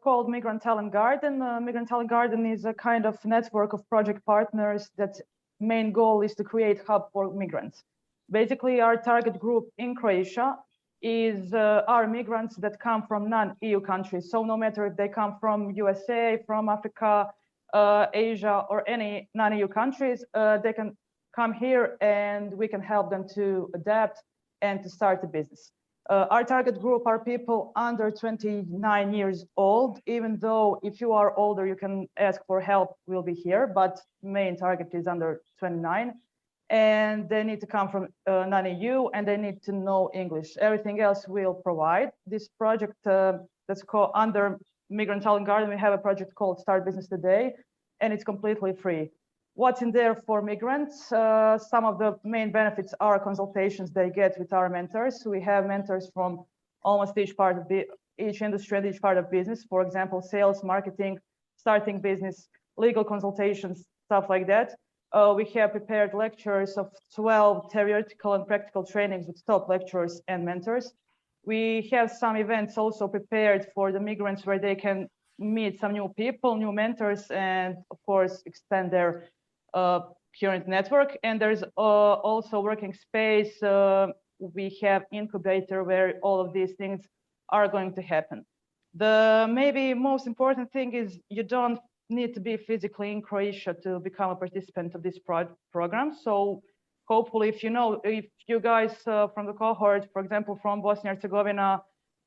called Migrant Talent Garden. Migrant Talent Garden is a kind of network of project partners that main goal is to create hub for migrants. Basically, our target group in Croatia is our migrants that come from non-EU countries. So no matter if they come from USA, from Africa, Asia, or any non-EU countries, they can come here and we can help them to adapt and to start a business. Our target group are people under 29 years old, even though if you are older, you can ask for help, we'll be here, but main target is under 29. And they need to come from non-EU and they need to know English. Everything else we'll provide. This project that's called under Migrant Talent Garden, we have a project called Start Business Today, and it's completely free. What's in there for migrants? Some of the main benefits are consultations they get with our mentors. We have mentors from almost each part of each industry and each part of business. For example, sales, marketing, starting business, legal consultations, stuff like that. We have prepared lectures of 12 theoretical and practical trainings with top lecturers and mentors. We have some events also prepared for the migrants where they can meet some new people, new mentors, and of course, extend their current network. And there's also working space. We have incubator where all of these things are going to happen. The maybe most important thing is you don't need to be physically in Croatia to become a participant of this program. So hopefully, if you guys from the cohort, for example, from Bosnia and Herzegovina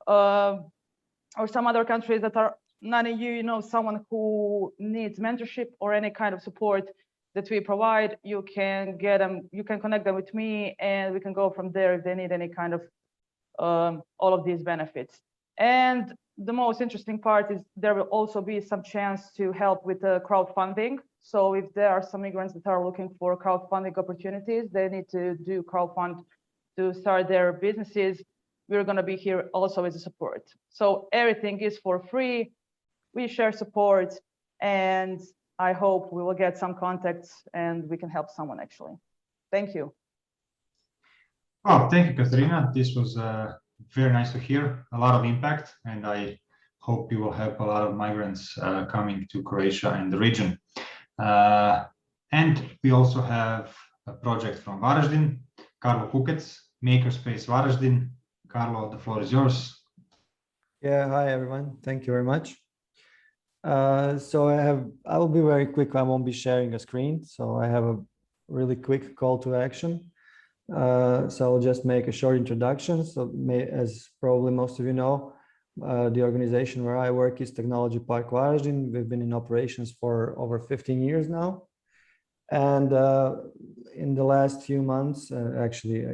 or some other countries that are non-EU, someone who needs mentorship or any kind of support that we provide, you can get them, you can connect them with me, and we can go from there if they need any kind of all of these benefits. And the most interesting part is there will also be some chance to help with crowdfunding. So if there are some migrants that are looking for crowdfunding opportunities, they need to do crowdfund to start their businesses. We're going to be here also as a support. So everything is for free. We share support, and I hope we will get some contacts and we can help someone actually. Thank you. Oh, thank you, Katarina. This was very nice to hear, a lot of impact, and I hope you will help a lot of migrants coming to Croatia and the region. And we also have a project from Varaždin, Karlo Kukec, Makerspace Varaždin. Karlo, the floor is yours. Yeah, hi everyone. Thank you very much. So I will be very quick. I won't be sharing a screen. So I have a really quick call to action. So I'll just make a short introduction. So as probably most of you know, the organization where I work is Technology Park Graz. We've been in operations for over 15 years now. And in the last few months, actually,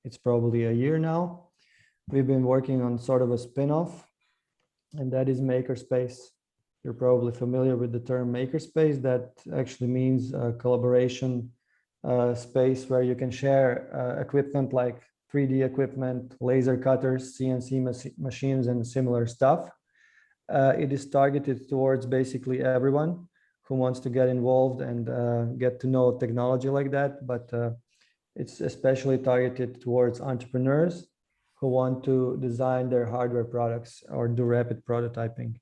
it's probably a year now, we've been working on sort of a spin-off, and that is Makerspace. You're probably familiar with the term Makerspace. That actually means a collaboration space where you can share equipment like 3D equipment, laser cutters, CNC machines, and similar stuff. It is targeted towards basically everyone who wants to get involved and get to know technology like that, but it's especially targeted towards entrepreneurs who want to design their hardware products or do rapid prototyping.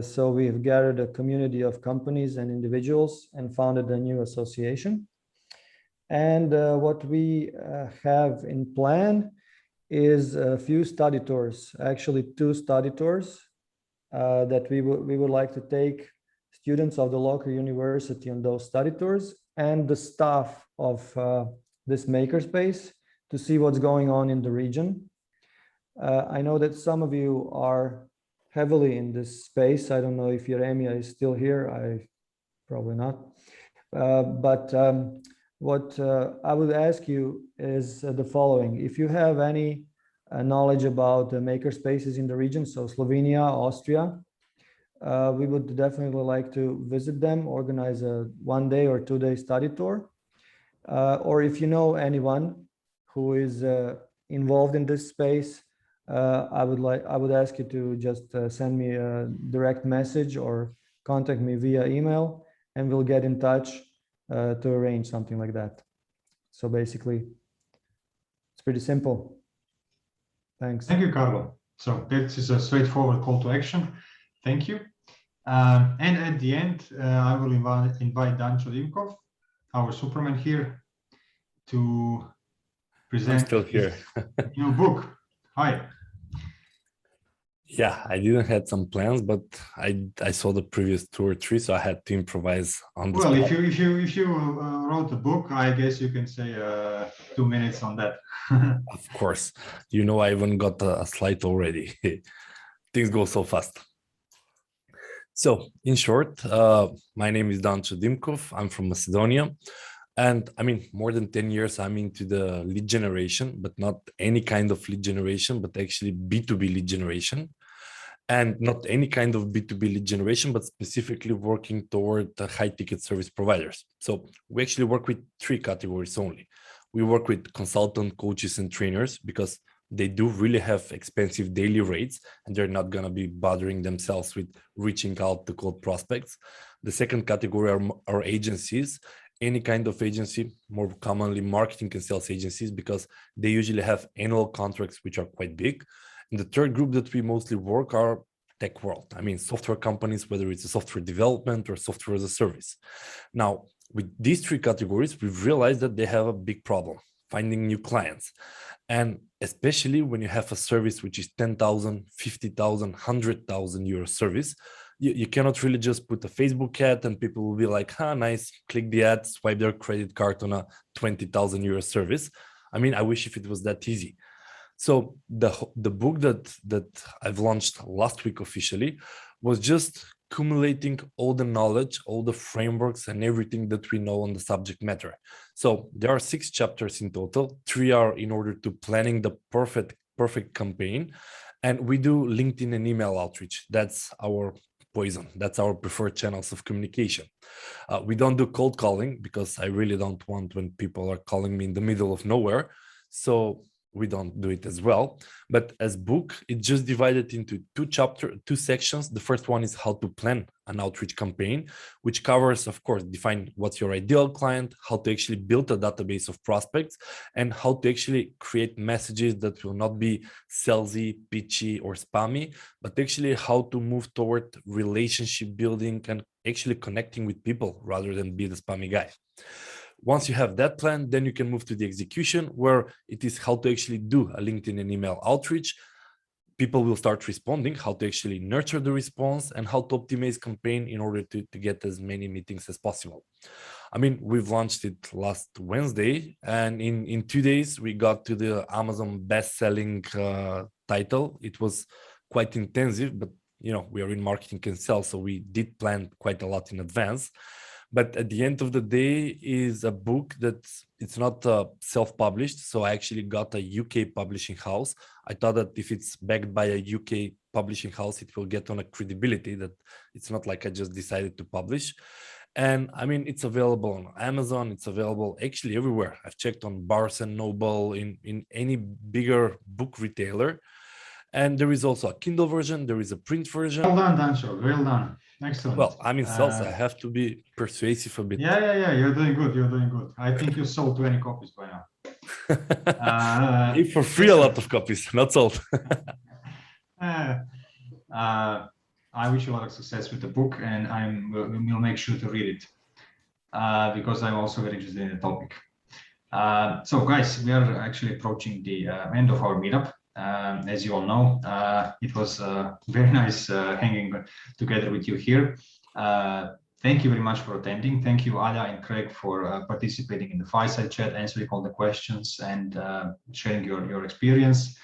So we've gathered a community of companies and individuals and founded a new association. And what we have in plan is a few study tours, actually 2 study tours that we would like to take students of the local university on those study tours and the staff of this makerspace to see what's going on in the region. I know that some of you are heavily in this space. I don't know if Jeremia is still here. Probably not. What I would ask you is the following. If you have any knowledge about the makerspaces in the region, so Slovenia, Austria, we would definitely like to visit them, organize a 1-day or 2-day study tour. Or if you know anyone who is involved in this space, I would ask you to just send me a direct message or contact me via email, and we'll get in touch to arrange something like that. So basically, it's pretty simple. Thanks. Thank you, Carlo. So this is a straightforward call to action. Thank you. And at the end, I will invite Dancho Dimkov, our Superman here, to present I'm still here. his new book. Hi. Yeah, I didn't have some plans, but I saw the previous 2 or 3, so I had to improvise on the Well, spot. if you wrote a book, I guess you can say 2 minutes on that. Of course, you know, I even got a slide already. Things go so fast. So in short, my name is Dancho Dimkov. I'm from Macedonia. And I mean, more than 10 years, I'm into the lead generation, but not any kind of lead generation, but actually B2B lead generation. And not any kind of B2B lead generation, but specifically working toward the high ticket service providers. So we actually work with 3 categories only. We work with consultant, coaches, and trainers because they do really have expensive daily rates and they're not going to be bothering themselves with reaching out to cold prospects. The second category are agencies, any kind of agency, more commonly marketing and sales agencies, because they usually have annual contracts, which are quite big. And the third group that we mostly work are tech world. I mean, software companies, whether it's a software development or software as a service. Now, with these 3 categories, we've realized that they have a big problem finding new clients. And especially when you have a service which is 10,000, 50,000, 100,000 euro service, you cannot really just put a Facebook ad and people will be like, nice, click the ad, swipe their credit card on a 20,000 euro service. I mean, I wish if it was that easy. So the book that I've launched last week officially was just accumulating all the knowledge, all the frameworks and everything that we know on the subject matter. So there are 6 chapters in total. 3 are in order to planning the perfect campaign. And we do LinkedIn and email outreach. That's our poison. That's our preferred channels of communication. We don't do cold calling because I really don't want when people are calling me in the middle of nowhere. So we don't do it as well. But as book, it's just divided into 2 sections. The first one is how to plan an outreach campaign, which covers, of course, define what's your ideal client, how to actually build a database of prospects, and how to actually create messages that will not be salesy, pitchy, or spammy, but actually how to move toward relationship building and actually connecting with people rather than be the spammy guy. Once you have that plan, then you can move to the execution, where it is how to actually do a LinkedIn and email outreach, people will start responding, how to actually nurture the response, and how to optimize campaign in order to get as many meetings as possible. I mean, we've launched it last Wednesday, and in 2 days, we got to the Amazon best-selling title. It was quite intensive, but you know, we are in marketing and sales, so we did plan quite a lot in advance. But at the end of the day, is a book that it's not self-published. So I actually got a UK publishing house. I thought that if it's backed by a UK publishing house, it will get on a credibility that it's not like I just decided to publish. And I mean, it's available on Amazon. It's available actually everywhere. I've checked on Barnes and Noble, in any bigger book retailer. And there is also a Kindle version. There is a print version. Well done, Dancho. Well done. Excellent. Well, I'm in sales. I have to be persuasive a bit. Yeah. You're doing good. You're doing good. I think you sold 20 copies by now. For free, a lot of copies, not sold. I wish you a lot of success with the book, and we'll make sure to read it because I'm also very interested in the topic. So, guys, we are actually approaching the end of our meetup. As you all know, it was very nice hanging together with you here. Thank you very much for attending. Thank you, Alja and Craig, for participating in the Fireside Chat, answering all the questions and sharing your experience.